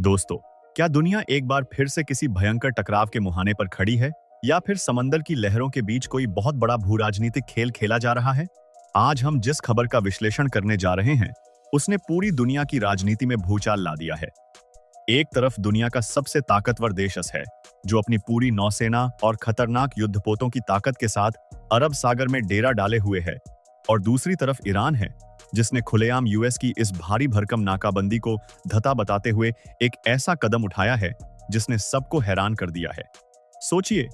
दोस्तों, क्या दुनिया एक बार फिर से किसी भयंकर टकराव के मुहाने पर खड़ी है या फिर समंदर की लहरों के बीच कोई बहुत बड़ा भूराजनीतिक खेल खेला जा रहा है? आज हम जिस खबर का विश्लेषण करने जा रहे हैं, उसने पूरी दुनिया की राजनीति में भूचाल ला दिया है। एक तरफ दुनिया का सबसे ताकतवर देश है, जो अपनी पूरी नौसेना और खतरनाक युद्धपोतों की ताकत के साथ अरब सागर में डेरा डाले हुए है, और दूसरी तरफ ईरान है, जिसने खुलेआम यूएस की इस भारी भरकम नाकाबंदी को धता बताते हुए एक ऐसा कदम उठाया है जिसने सबको हैरान कर दिया है। सोचिए,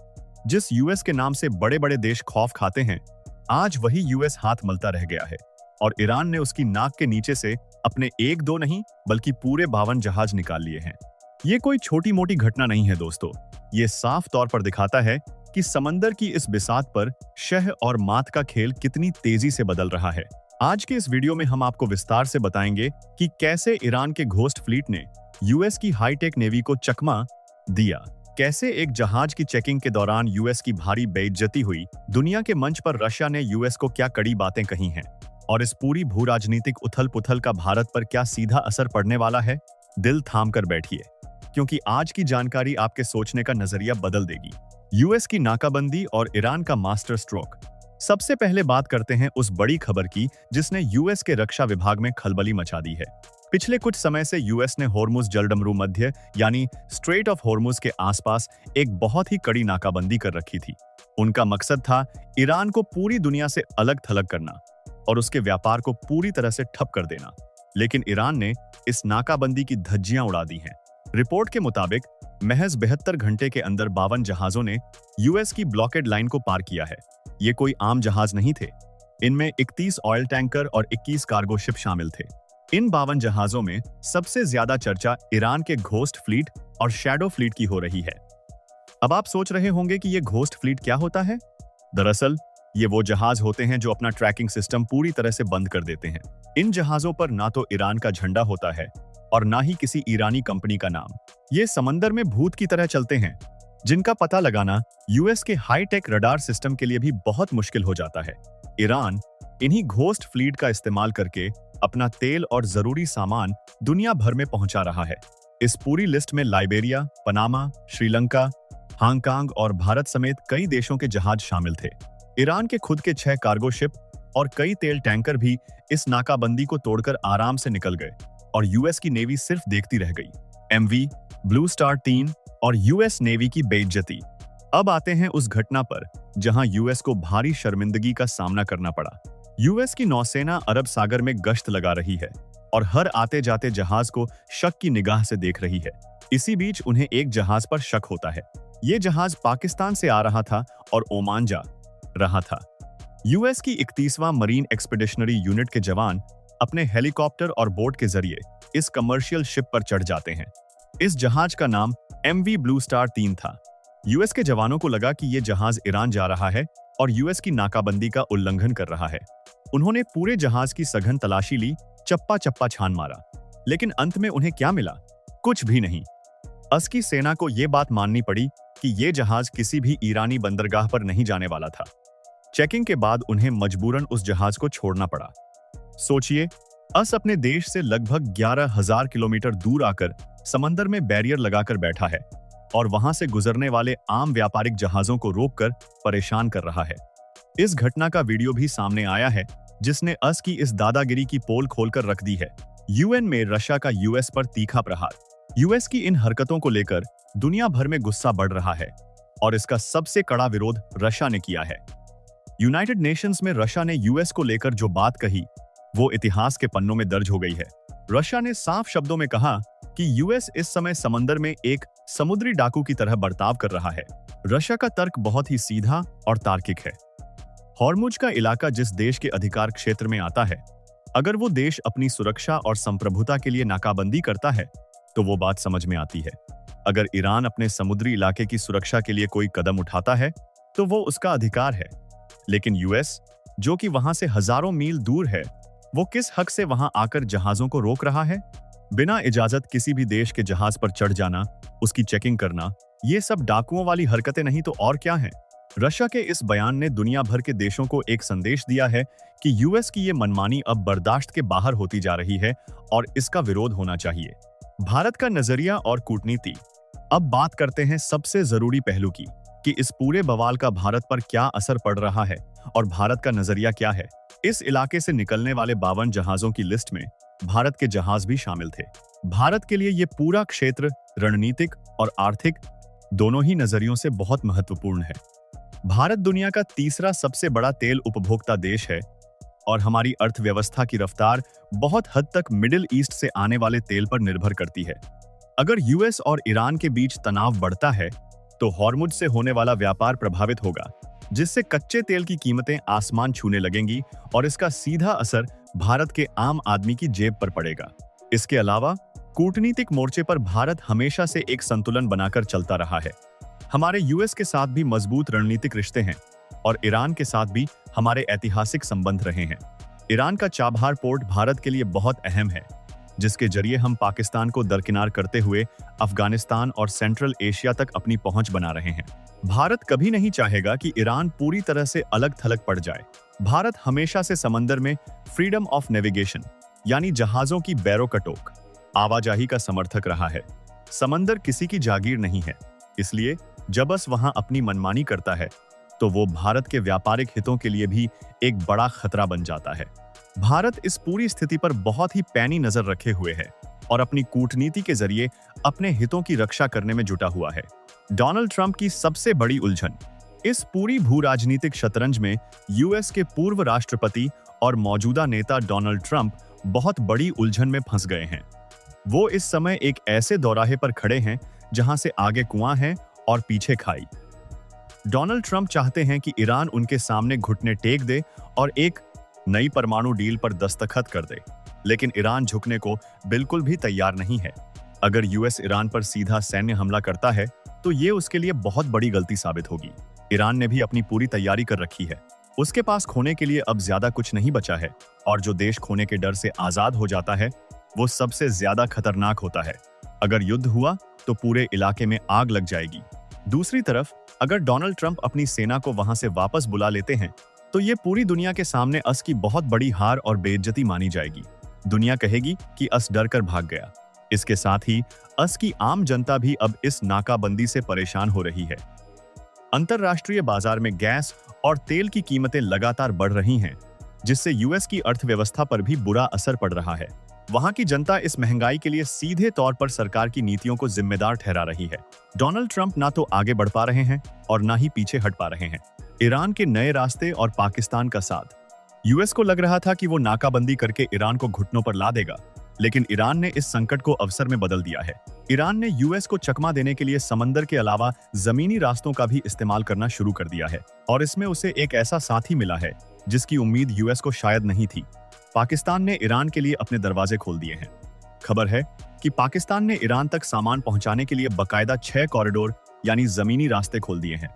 जिस यूएस के नाम से बड़े बड़े देश खौफ खाते हैं, आज वही यूएस हाथ मलता रह गया है और ईरान ने उसकी नाक के नीचे से अपने एक दो नहीं बल्कि पूरे 52 जहाज निकाल लिए हैं। ये कोई छोटी मोटी घटना नहीं है दोस्तों, ये साफ तौर पर दिखाता है कि समंदर की इस बिसात पर शह और मात का खेल कितनी तेजी से बदल रहा है। आज के इस वीडियो में हम आपको विस्तार से बताएंगे कि कैसे ईरान के घोस्ट फ्लीट ने यूएस की हाईटेक नेवी को चकमा दिया, कैसे एक जहाज की चेकिंग के दौरान यूएस की भारी बेइज्जती हुई, दुनिया के मंच पर रशिया ने यूएस को क्या कड़ी बातें कही हैं, और इस पूरी भूराजनीतिक उथल-पुथल का भारत पर क्या सीधा असर पड़ने वाला है। दिल थाम कर बैठिए, क्योंकि आज की जानकारी आपके सोचने का नजरिया बदल देगी। यूएस की नाकाबंदी और ईरान का मास्टर स्ट्रोक। सबसे पहले बात करते हैं उस बड़ी खबर की जिसने यूएस के रक्षा विभाग में खलबली मचा दी है। पिछले कुछ समय से यूएस ने होर्मुज जलडमरू मध्य यानी स्ट्रेट ऑफ होर्मुज के आसपास एक बहुत ही कड़ी नाकाबंदी कर रखी थी। उनका मकसद था ईरान को पूरी दुनिया से अलग थलग करना और उसके व्यापार को पूरी तरह से ठप कर देना। लेकिन ईरान ने इस नाकाबंदी की धज्जियां उड़ा दी हैं। रिपोर्ट के मुताबिक महज 72 घंटे के अंदर 52 जहाजों ने यूएस की ब्लॉकेड लाइन को पार किया है। ये कोई आम जहाज नहीं थे, इनमें 31 ऑयल टैंकर और 21 कार्गो शिप शामिल थे। इन 52 जहाजों में सबसे ज्यादा चर्चा ईरान के घोस्ट फ्लीट और शैडो फ्लीट की हो रही है। अब आप सोच रहे होंगे कि ये घोस्ट फ्लीट क्या होता है। दरअसल ये वो जहाज होते हैं जो अपना ट्रैकिंग सिस्टम पूरी तरह से बंद कर देते हैं। इन जहाजों पर ना तो ईरान का झंडा होता है और ना ही किसी ईरानी कंपनी का नाम। ये समंदर में भूत की तरह चलते हैं, जिनका पता लगाना यूएस के हाईटेक रडार सिस्टम के लिए भी बहुत मुश्किल हो जाता है। ईरान इन्हीं घोस्ट फ्लीट का इस्तेमाल करके अपना तेल और जरूरी सामान दुनिया भर में पहुंचा रहा है। इस पूरी लिस्ट में लाइबेरिया, पनामा, श्रीलंका, हांगकांग और भारत समेत कई देशों के जहाज शामिल थे। ईरान के खुद के 6 कार्गो शिप और कई तेल टैंकर भी इस नाकाबंदी को तोड़कर आराम से निकल गए और यूएस की नेवी सिर्फ देखती रह गई। एमवी, ब्लू स्टार 3 और यूएस नेवी की बेइज्जती। अब आते हैं उस घटना पर जहां यूएस को भारी शर्मिंदगी का सामना करना पड़ा। यूएस की नौसेना अरब सागर में गश्त लगा रही है और हर आते जाते जहाज को शक की निगाह से देख रही है। इसी बीच उन्हें एक जहाज पर शक होता है। ये जहाज पाकिस्तान से आ रहा था और ओमान जा रहा था। यूएस की 31वां मरीन एक्सपेडिशनरी यूनिट के जवान अपने हेलीकॉप्टर और बोट के जरिए इस कमर्शियल शिप पर चढ़ जाते हैं। इस जहाज का नाम एमवी ब्लू स्टार 3 था। यूएस के जवानों को लगा कि यह जहाज ईरान जा रहा है और यूएस की नाकाबंदी का उल्लंघन कर रहा है। उन्होंने पूरे जहाज की सघन तलाशी ली, चप्पा चप्पा छान मारा, लेकिन अंत में उन्हें क्या मिला? कुछ भी नहीं। असकी सेना को यह बात माननी पड़ी कि यह जहाज किसी भी ईरानी बंदरगाह पर नहीं जाने वाला था। चेकिंग के बाद उन्हें मजबूरन उस जहाज को छोड़ना पड़ा। सोचिए, अस अपने देश से लगभग 11,000 किलोमीटर दूर आकर समंदर में बैरियर लगाकर बैठा है और वहां से गुजरने वाले आम व्यापारिक जहाजों को रोककर परेशान कर रहा है। इस घटना का वीडियो भी सामने आया है, जिसने अस की इस दादागिरी की पोल खोलकर रख दी है। यूएन में रशिया का यूएस पर तीखा प्रहार। यूएस की इन हरकतों को लेकर दुनिया भर में गुस्सा बढ़ रहा है और इसका सबसे कड़ा विरोध रशिया ने किया है। यूनाइटेड नेशंस में रशिया ने यूएस को लेकर जो बात कही, वो इतिहास के पन्नों में दर्ज हो गई है। रशिया ने साफ शब्दों में कहा कि यूएस इस समय समंदर में एक समुद्री डाकू की तरह बर्ताव कर रहा है। रशिया का तर्क बहुत ही सीधा और तार्किक है। हॉर्मुज का इलाका जिस देश के अधिकार क्षेत्र में आता है, अगर वो देश अपनी सुरक्षा और संप्रभुता के लिए नाकाबंदी करता है तो वो बात समझ में आती है। अगर ईरान अपने समुद्री इलाके की सुरक्षा के लिए कोई कदम उठाता है तो वो उसका अधिकार है। लेकिन यूएस, जो कि वहां से हजारों मील दूर है, वो किस हक से वहां आकर जहाजों को रोक रहा है? बिना इजाजत किसी भी देश के जहाज पर चढ़ जाना, उसकी चेकिंग करना, ये सब डाकुओं वाली हरकतें नहीं तो और क्या हैं? रशिया के इस बयान ने दुनिया भर के देशों को एक संदेश दिया है कि यूएस की ये मनमानी अब बर्दाश्त के बाहर होती जा रही है और इसका विरोध होना चाहिए। भारत का नजरिया और कूटनीति। अब बात करते हैं सबसे जरूरी पहलू की कि इस पूरे बवाल का भारत पर क्या असर पड़ रहा है और भारत का नजरिया क्या है। इस इलाके से निकलने वाले 52 जहाजों की लिस्ट में भारत के जहाज भी शामिल थे। भारत के लिए यह पूरा क्षेत्र रणनीतिक और आर्थिक दोनों ही नजरियों से बहुत महत्वपूर्ण है। भारत दुनिया का तीसरा सबसे बड़ा तेल उपभोक्ता देश है और हमारी अर्थव्यवस्था की रफ्तार बहुत हद तक मिडिल ईस्ट से आने वाले तेल पर निर्भर करती है। अगर यूएस और ईरान के बीच तनाव बढ़ता है तो हॉर्मुज से होने वाला व्यापार प्रभावित होगा, जिससे कच्चे तेल की कीमतें आसमान छूने लगेंगी और इसका सीधा असर भारत के आम आदमी की जेब पर पड़ेगा। इसके अलावा कूटनीतिक मोर्चे पर भारत हमेशा से एक संतुलन बनाकर चलता रहा है। हमारे यूएस के साथ भी मजबूत रणनीतिक रिश्ते हैं और ईरान के साथ भी हमारे ऐतिहासिक संबंध रहे हैं। ईरान का चाबहार पोर्ट भारत के लिए बहुत अहम है, जिसके जरिए हम पाकिस्तान को दरकिनार करते हुए अफगानिस्तान और सेंट्रल एशिया तक अपनी पहुंच बना रहे हैं। भारत कभी नहीं चाहेगा कि ईरान पूरी तरह से अलग थलग पड़ जाए। भारत हमेशा से समंदर में फ्रीडम ऑफ नेविगेशन यानी जहाजों की बैरोकटोक आवाजाही का समर्थक रहा है। समंदर किसी की जागीर नहीं है, इसलिए जब बस वहां अपनी मनमानी करता है तो वो भारत के व्यापारिक हितों के लिए भी एक बड़ा खतरा बन जाता है। भारत इस पूरी स्थिति पर बहुत ही पैनी नजर रखे हुए है और अपनी कूटनीति के जरिए अपने हितों की रक्षा करने में जुटा हुआ है। डोनाल्ड ट्रंप की सबसे बड़ी उलझन। इस पूरी भू राजनीतिक शतरंज में यूएस के पूर्व राष्ट्रपति और मौजूदा नेता डोनाल्ड ट्रंप बहुत बड़ी उलझन में फंस गए हैं। वो इस समय एक ऐसे दौराहे पर खड़े हैं जहां से आगे कुआं है और पीछे खाई। डोनाल्ड ट्रंप चाहते हैं कि ईरान उनके सामने घुटने टेक दे और एक नई परमाणु डील पर दस्तखत कर दे, लेकिन ईरान झुकने को बिल्कुल भी तैयार नहीं है। अगर यूएस ईरान पर सीधा सैन्य हमला करता है तो ये उसके लिए बहुत बड़ी गलती साबित होगी। ईरान ने भी अपनी पूरी तैयारी कर रखी है। उसके पास खोने के लिए अब ज्यादा कुछ नहीं बचा है और जो देश खोने के डर से आजाद हो जाता है वो सबसे ज्यादा खतरनाक होता है। अगर युद्ध हुआ तो पूरे इलाके में आग लग जाएगी। दूसरी तरफ अगर डोनाल्ड ट्रंप अपनी सेना को वहां से वापस बुला लेते हैं तो ये पूरी दुनिया के सामने अस की बहुत बड़ी हार और बेइज्जती मानी जाएगी। दुनिया कहेगी कि अस डर कर भाग गया। इसके साथ ही अस की आम जनता भी अब इस नाकाबंदी से परेशान हो रही है। अंतरराष्ट्रीय बाजार में गैस और तेल की कीमतें लगातार बढ़ रही हैं, जिससे यूएस की अर्थव्यवस्था पर भी बुरा असर पड़ रहा है। वहां की जनता इस महंगाई के लिए सीधे तौर पर सरकार की नीतियों को जिम्मेदार ठहरा रही है। डोनाल्ड ट्रंप ना तो आगे बढ़ पा रहे हैं और ना ही पीछे हट पा रहे हैं। ईरान के नए रास्ते और पाकिस्तान का साथ। यूएस को लग रहा था कि वो नाकाबंदी करके ईरान को घुटनों पर ला देगा, लेकिन ईरान ने इस संकट को अवसर में बदल दिया है। ईरान ने यूएस को चकमा देने के लिए समंदर के अलावा जमीनी रास्तों का भी इस्तेमाल करना शुरू कर दिया है और इसमें उसे एक ऐसा साथी मिला है जिसकी उम्मीद यूएस को शायद नहीं थी। पाकिस्तान ने ईरान के लिए अपने दरवाजे खोल दिए हैं। खबर है कि पाकिस्तान ने ईरान तक सामान पहुंचाने के लिए बकायदा 6 कॉरिडोर यानी जमीनी रास्ते खोल दिए हैं।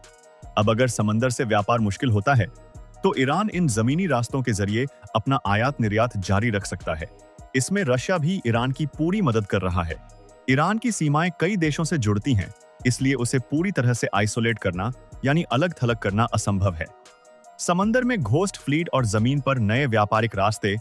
अब अगर समंदर से व्यापार मुश्किल होता है तो ईरान इन जमीनी रास्तों के जरिए अपना आयात निर्यात जारी रख सकता है। इसमें रशिया भी ईरान की पूरी मदद कर रहा है। ईरान की सीमाएं कई देशों से जुड़ती हैं, इसलिए उसे पूरी तरह से आइसोलेट करना यानी अलग थलग करना असंभव है। समंदर में घोस्ट फ्लीट और जमीन पर नए व्यापारिक रास्ते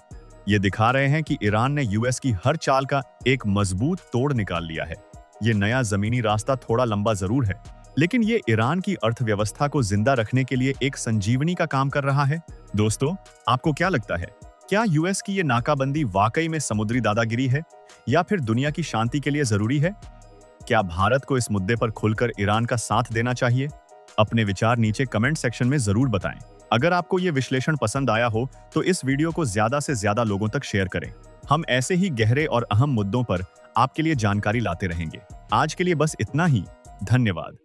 ये दिखा रहे हैं कि ईरान ने यूएस की हर चाल का एक मजबूत तोड़ निकाल लिया है। ये नया जमीनी रास्ता थोड़ा लंबा जरूर है, लेकिन ये ईरान की अर्थव्यवस्था को जिंदा रखने के लिए एक संजीवनी का काम कर रहा है। दोस्तों, आपको क्या लगता है? क्या यूएस की ये नाकाबंदी वाकई में समुद्री दादागिरी है या फिर दुनिया की शांति के लिए जरूरी है? क्या भारत को इस मुद्दे पर खुलकर ईरान का साथ देना चाहिए? अपने विचार नीचे कमेंट सेक्शन में जरूर बताएं। अगर आपको ये विश्लेषण पसंद आया हो तो इस वीडियो को ज्यादा से ज्यादा लोगों तक शेयर करें। हम ऐसे ही गहरे और अहम मुद्दों पर आपके लिए जानकारी लाते रहेंगे। आज के लिए बस इतना ही। धन्यवाद।